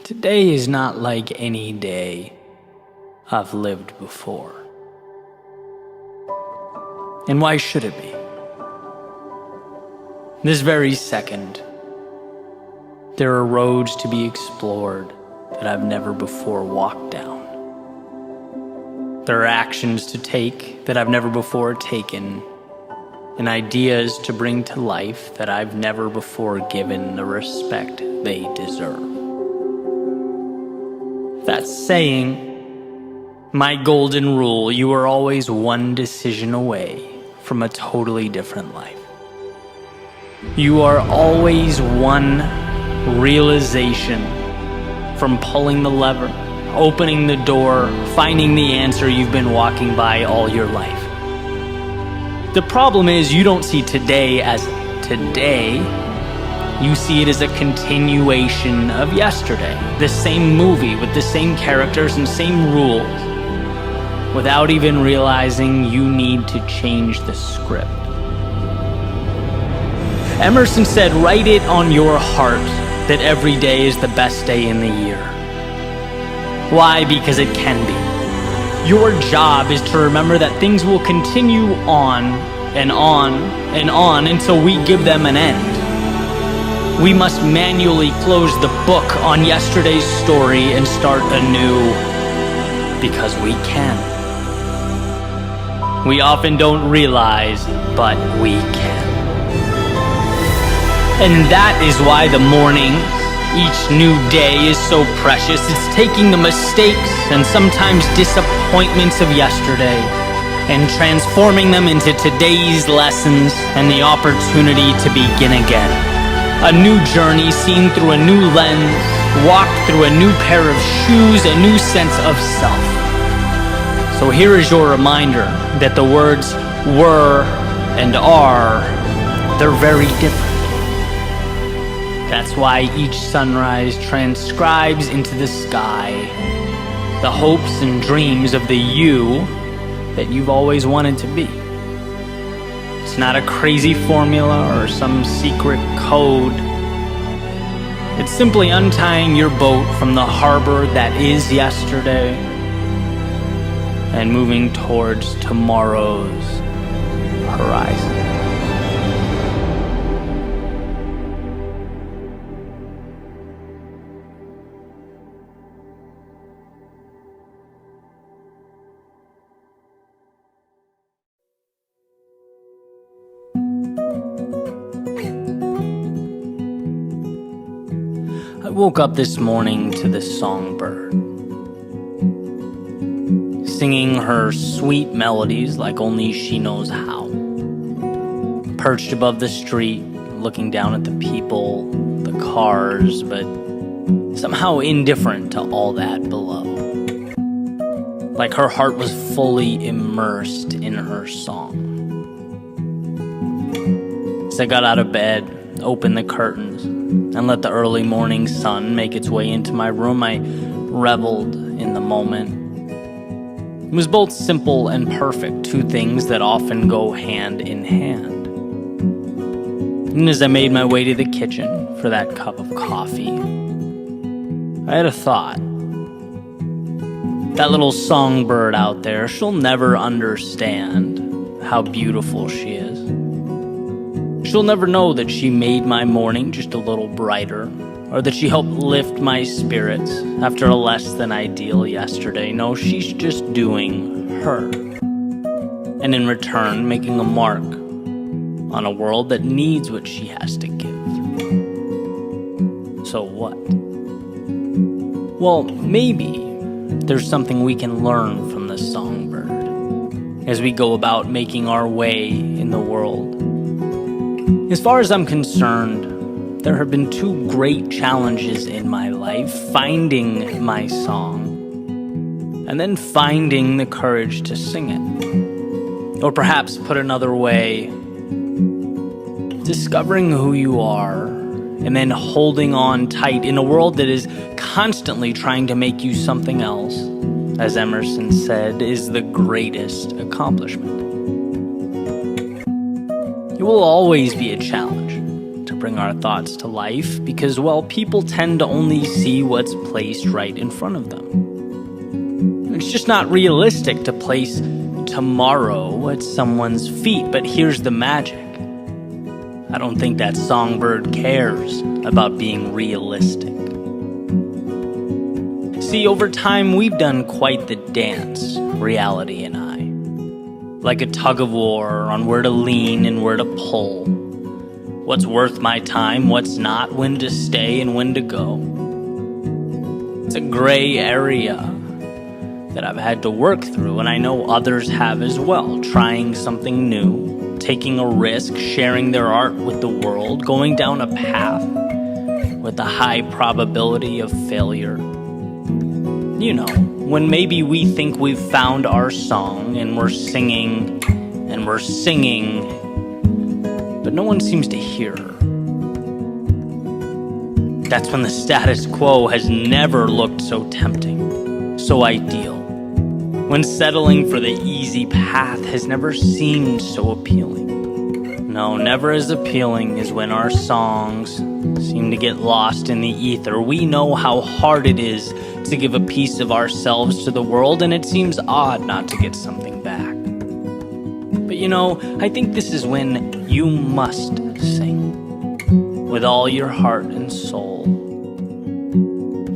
Today is not like any day I've lived before. And why should it be? This very second, there are roads to be explored that I've never before walked down. There are actions to take that I've never before taken, and ideas to bring to life that I've never before given the respect they deserve. That's saying, my golden rule, you are always one decision away from a totally different life. You are always one realization from pulling the lever, opening the door, finding the answer you've been walking by all your life. The problem is you don't see today as today. You see it as a continuation of yesterday. The same movie with the same characters and same rules, without even realizing you need to change the script. Emerson said, write it on your heart that every day is the best day in the year. Why? Because it can be. Your job is to remember that things will continue on and on and on until we give them an end. We must manually close the book on yesterday's story and start anew, because we can. We often don't realize, but we can. And that is why the morning, each new day is so precious. It's taking the mistakes and sometimes disappointments of yesterday and transforming them into today's lessons and the opportunity to begin again. A new journey seen through a new lens, walked through a new pair of shoes, a new sense of self. So here is your reminder that the words were and are, they're very different. That's why each sunrise transcribes into the sky the hopes and dreams of the you that you've always wanted to be. It's not a crazy formula or some secret code. It's simply untying your boat from the harbor that is yesterday and moving towards tomorrow's horizon. I woke up this morning to this songbird, singing her sweet melodies like only she knows how. Perched above the street, looking down at the people, the cars, but somehow indifferent to all that below. Like her heart was fully immersed in her song. As I got out of bed, opened the curtains, and let the early morning sun make its way into my room, I reveled in the moment. It was both simple and perfect, two things that often go hand in hand. And as I made my way to the kitchen for that cup of coffee, I had a thought. That little songbird out there, she'll never understand how beautiful she is. She'll never know that she made my morning just a little brighter, or that she helped lift my spirits after a less than ideal yesterday. No, she's just doing her, and in return making a mark on a world that needs what she has to give. So what? Well, maybe there's something we can learn from the songbird as we go about making our way in the world. As far as I'm concerned, there have been two great challenges in my life: finding my song, and then finding the courage to sing it. Or perhaps put another way, discovering who you are, and then holding on tight in a world that is constantly trying to make you something else, as Emerson said, is the greatest accomplishment. It will always be a challenge to bring our thoughts to life because, well, people tend to only see what's placed right in front of them. It's just not realistic to place tomorrow at someone's feet, but here's the magic. I don't think that songbird cares about being realistic. See, over time, we've done quite the dance, reality and I. Like a tug of war on where to lean and where to pull. What's worth my time, what's not, when to stay and when to go. It's a gray area that I've had to work through, and I know others have as well, trying something new, taking a risk, sharing their art with the world, going down a path with a high probability of failure. You know, when maybe we think we've found our song and we're singing, but no one seems to hear her. That's when the status quo has never looked so tempting, so ideal. When settling for the easy path has never seemed so appealing. No, never as appealing as when our songs seem to get lost in the ether. We know how hard it is to give a piece of ourselves to the world, and it seems odd not to get something back. But you know, I think this is when you must sing with all your heart and soul.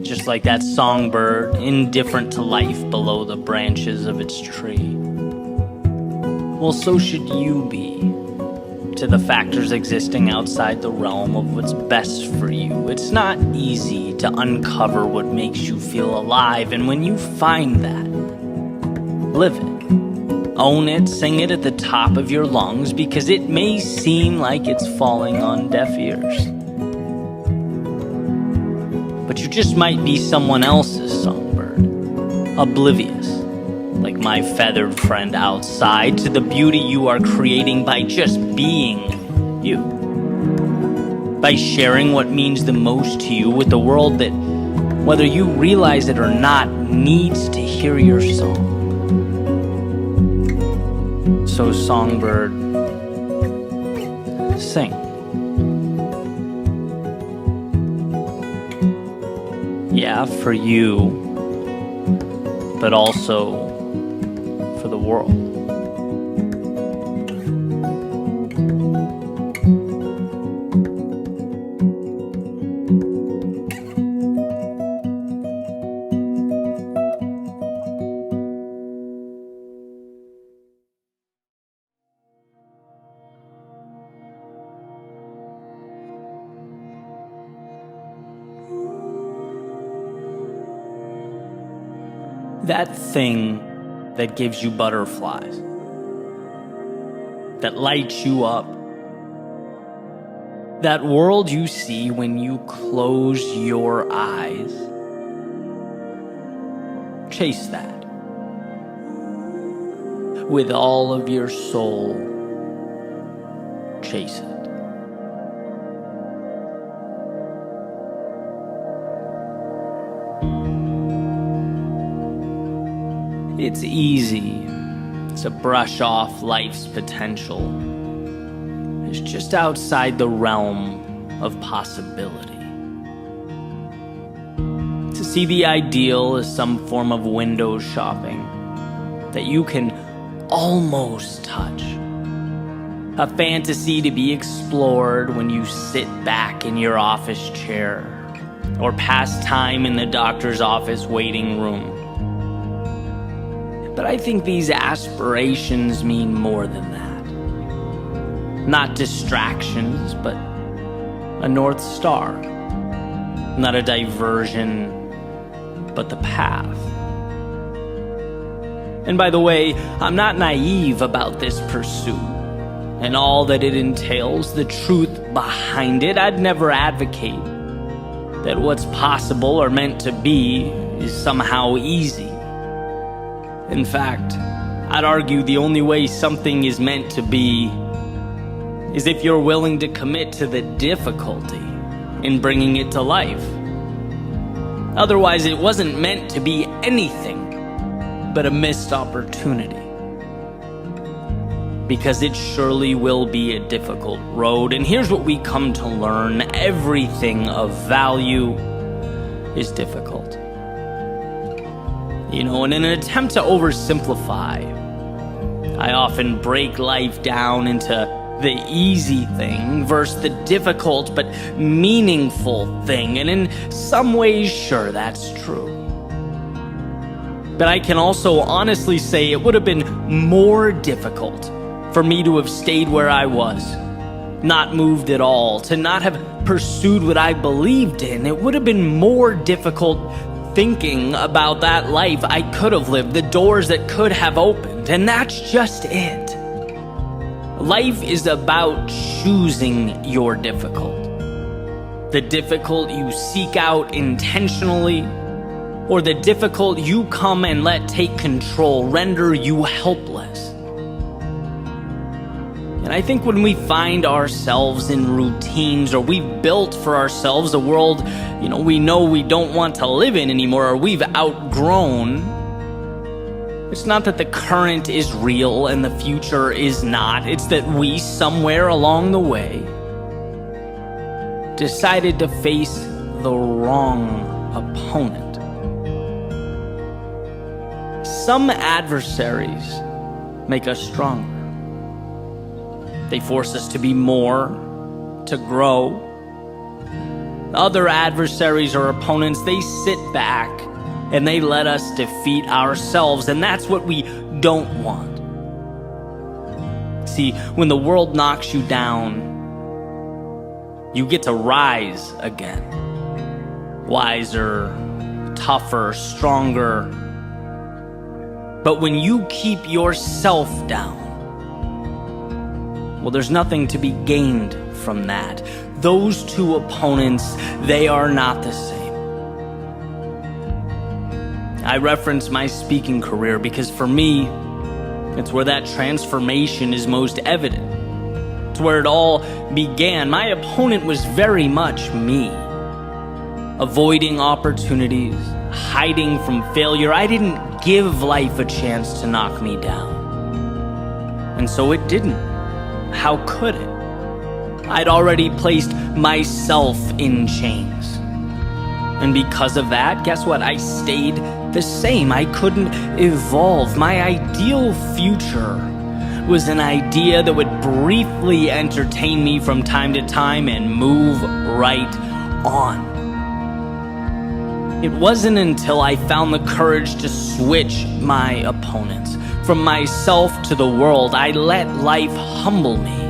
Just like that songbird, indifferent to life below the branches of its tree. Well, so should you be to the factors existing outside the realm of what's best for you. It's not easy to uncover what makes you feel alive, and when you find that, live it. Own it, sing it at the top of your lungs, because it may seem like it's falling on deaf ears. But you just might be someone else's songbird, oblivious, like my feathered friend outside, to the beauty you are creating by just being you. By sharing what means the most to you with the world that, whether you realize it or not, needs to hear your song. So songbird, sing. Yeah, for you, but also for the world. That thing that gives you butterflies, that lights you up, that world you see when you close your eyes. Chase that with all of your soul. Chase it. It's easy to brush off life's potential as just outside the realm of possibility. To see the ideal as some form of window shopping that you can almost touch. A fantasy to be explored when you sit back in your office chair or pass time in the doctor's office waiting room. But I think these aspirations mean more than that. Not distractions, but a North Star. Not a diversion, but the path. And by the way, I'm not naive about this pursuit and all that it entails, the truth behind it. I'd never advocate that what's possible or meant to be is somehow easy. In fact, I'd argue the only way something is meant to be is if you're willing to commit to the difficulty in bringing it to life. Otherwise, it wasn't meant to be anything but a missed opportunity. because it surely will be a difficult road. And here's what we come to learn: everything of value is difficult. You know, in an attempt to oversimplify, I often break life down into the easy thing versus the difficult but meaningful thing. And in some ways, sure, that's true. But I can also honestly say it would have been more difficult for me to have stayed where I was, not moved at all, to not have pursued what I believed in. It would have been more difficult thinking about that life I could have lived, the doors that could have opened, and that's just it. Life is about choosing your difficult. The difficult you seek out intentionally, or the difficult you come and let take control, render you helpless. And I think when we find ourselves in routines, or we've built for ourselves a world, we know we don't want to live in anymore, or we've outgrown, it's not that the current is real and the future is not. It's that we, somewhere along the way, decided to face the wrong opponent. Some adversaries make us stronger. They force us to be more, to grow. Other adversaries or opponents, they sit back and they let us defeat ourselves, and that's what we don't want. See, when the world knocks you down, you get to rise again. Wiser, tougher, stronger. But when you keep yourself down, well, there's nothing to be gained from that. Those two opponents, they are not the same. I reference my speaking career because for me, it's where that transformation is most evident. It's where it all began. My opponent was very much me. Avoiding opportunities, hiding from failure. I didn't give life a chance to knock me down. And so it didn't. How could it? I'd already placed myself in chains. And because of that, guess what? I stayed the same. I couldn't evolve. My ideal future was an idea that would briefly entertain me from time to time and move right on. It wasn't until I found the courage to switch my opponents. From myself to the world, I let life humble me.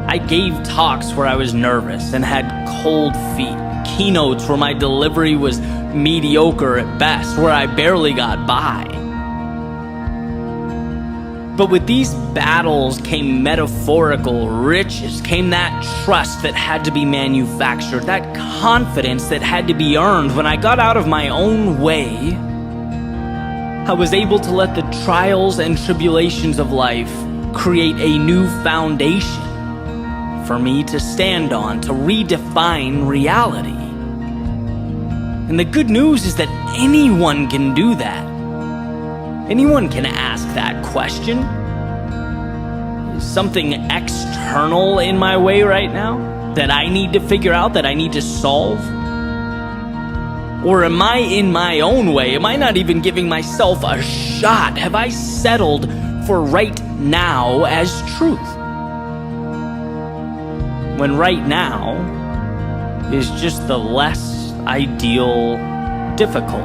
I gave talks where I was nervous and had cold feet. Keynotes where my delivery was mediocre at best, where I barely got by. But with these battles came metaphorical riches, came that trust that had to be manufactured, that confidence that had to be earned. When I got out of my own way, I was able to let the trials and tribulations of life create a new foundation for me to stand on, to redefine reality. And the good news is that anyone can do that. Anyone can ask that question. Is something external in my way right now that I need to figure out, that I need to solve? Or am I in my own way? Am I not even giving myself a shot? Have I settled for right now as truth? When right now is just the less ideal difficult.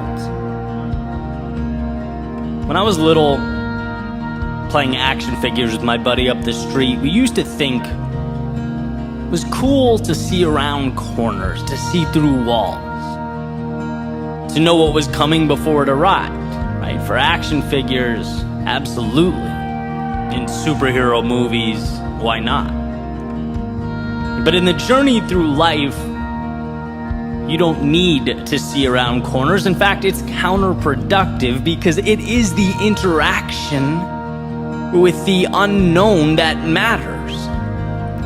When I was little, playing action figures with my buddy up the street, we used to think it was cool to see around corners, to see through walls, to know what was coming before it arrived, right? For action figures, absolutely. In superhero movies, why not? But in the journey through life, you don't need to see around corners. In fact, it's counterproductive because it is the interaction with the unknown that matters.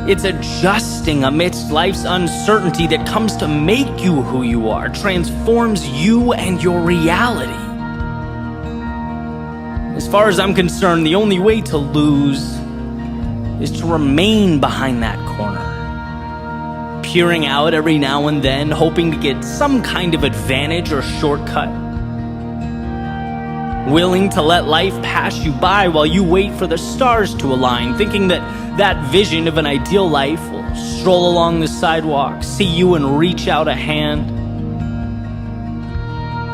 It's adjusting amidst life's uncertainty that comes to make you who you are, transforms you and your reality. As far as I'm concerned, the only way to lose is to remain behind that corner, peering out every now and then, hoping to get some kind of advantage or shortcut, willing to let life pass you by while you wait for the stars to align, thinking that that vision of an ideal life will stroll along the sidewalk, see you and reach out a hand.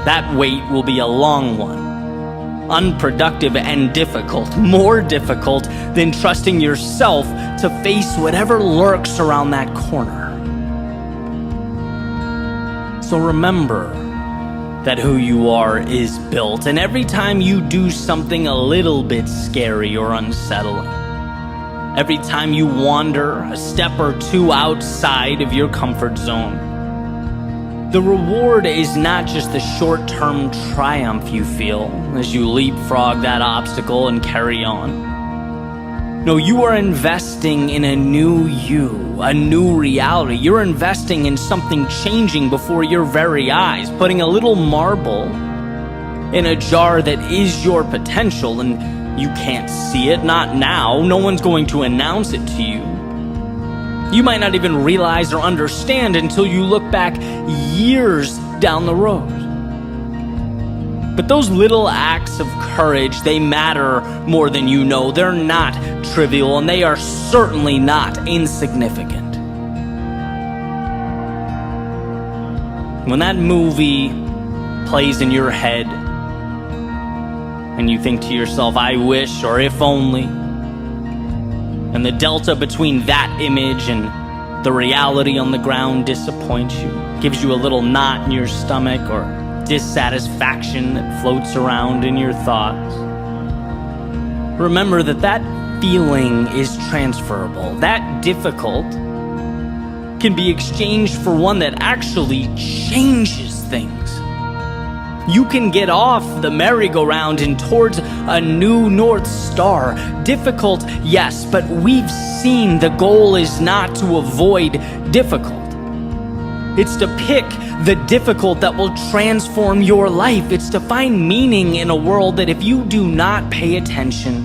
That wait will be a long one, unproductive and difficult, more difficult than trusting yourself to face whatever lurks around that corner. So remember that who you are is built, and every time you do something a little bit scary or unsettling, every time you wander a step or two outside of your comfort zone, the reward is not just the short-term triumph you feel as you leapfrog that obstacle and carry on. No, you are investing in a new you, a new reality. You're investing in something changing before your very eyes, putting a little marble in a jar that is your potential, and you can't see it, not now. No one's going to announce it to you. You might not even realize or understand until you look back years down the road. But those little acts of courage, they matter more than you know. They're not trivial, and they are certainly not insignificant. When that movie plays in your head, and you think to yourself, I wish, or if only, and the delta between that image and the reality on the ground disappoints you, gives you a little knot in your stomach or dissatisfaction that floats around in your thoughts, remember that that feeling is transferable. That difficult can be exchanged for one that actually changes things. You can get off the merry-go-round and towards a new North Star. Difficult, yes, but we've seen the goal is not to avoid difficult. It's to pick the difficult that will transform your life. It's to find meaning in a world that, if you do not pay attention,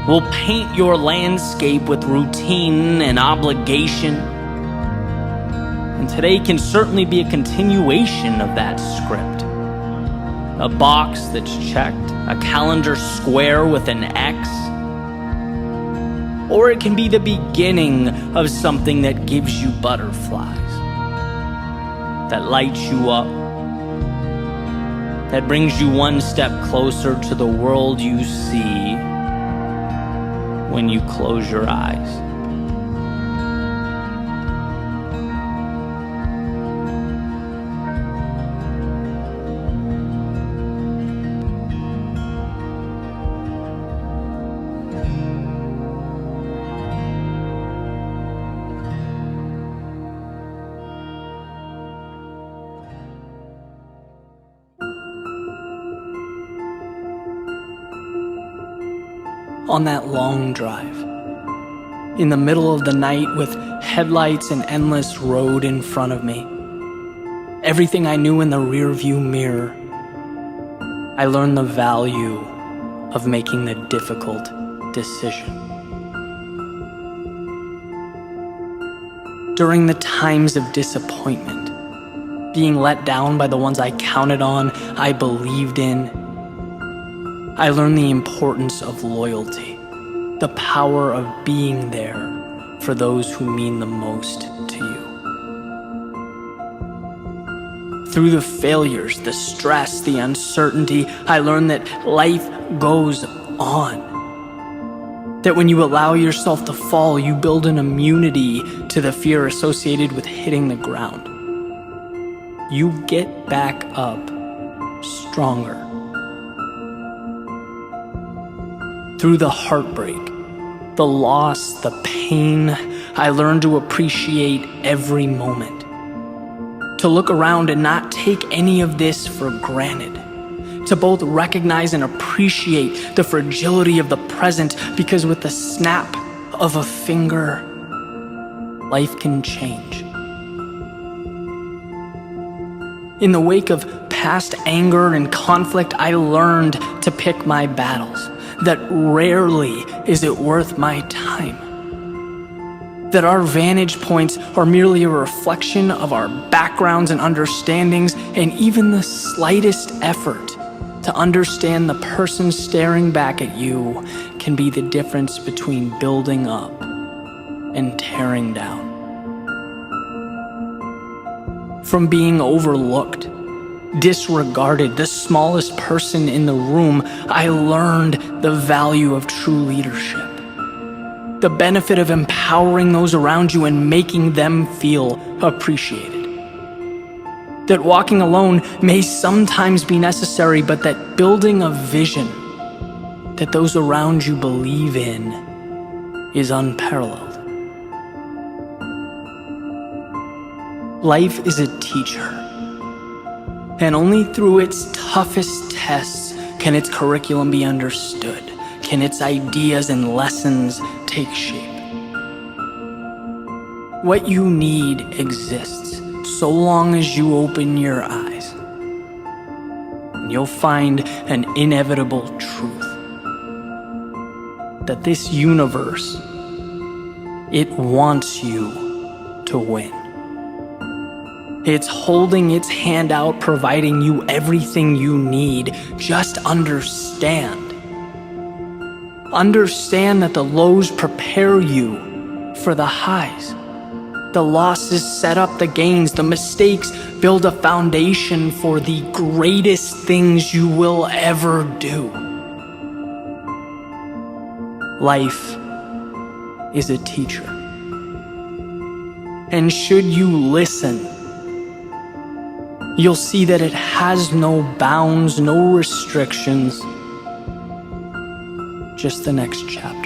will paint your landscape with routine and obligation. And today can certainly be a continuation of that script. A box that's checked, a calendar square with an X. Or it can be the beginning of something that gives you butterflies, that lights you up, that brings you one step closer to the world you see when you close your eyes. On that long drive, in the middle of the night with headlights and endless road in front of me, everything I knew in the rearview mirror, I learned the value of making the difficult decision. During the times of disappointment, being let down by the ones I counted on, I believed in, I learned the importance of loyalty, the power of being there for those who mean the most to you. Through the failures, the stress, the uncertainty, I learned that life goes on. That when you allow yourself to fall, you build an immunity to the fear associated with hitting the ground. You get back up stronger. Through the heartbreak, the loss, the pain, I learned to appreciate every moment. To look around and not take any of this for granted. To both recognize and appreciate the fragility of the present, because with the snap of a finger, life can change. In the wake of past anger and conflict, I learned to pick my battles, that rarely is it worth my time. That our vantage points are merely a reflection of our backgrounds and understandings, and even the slightest effort to understand the person staring back at you can be the difference between building up and tearing down. From being overlooked, disregarded, the smallest person in the room, I learned the value of true leadership. The benefit of empowering those around you and making them feel appreciated. That walking alone may sometimes be necessary, but that building a vision that those around you believe in is unparalleled. Life is a teacher, and only through its toughest tests can its curriculum be understood, can its ideas and lessons take shape. What you need exists so long as you open your eyes, and you'll find an inevitable truth, that this universe, it wants you to win. It's holding its hand out, providing you everything you need. Just understand. Understand that the lows prepare you for the highs. The losses set up the gains. The mistakes build a foundation for the greatest things you will ever do. Life is a teacher. And should you listen, you'll see that it has no bounds, no restrictions, just the next chapter.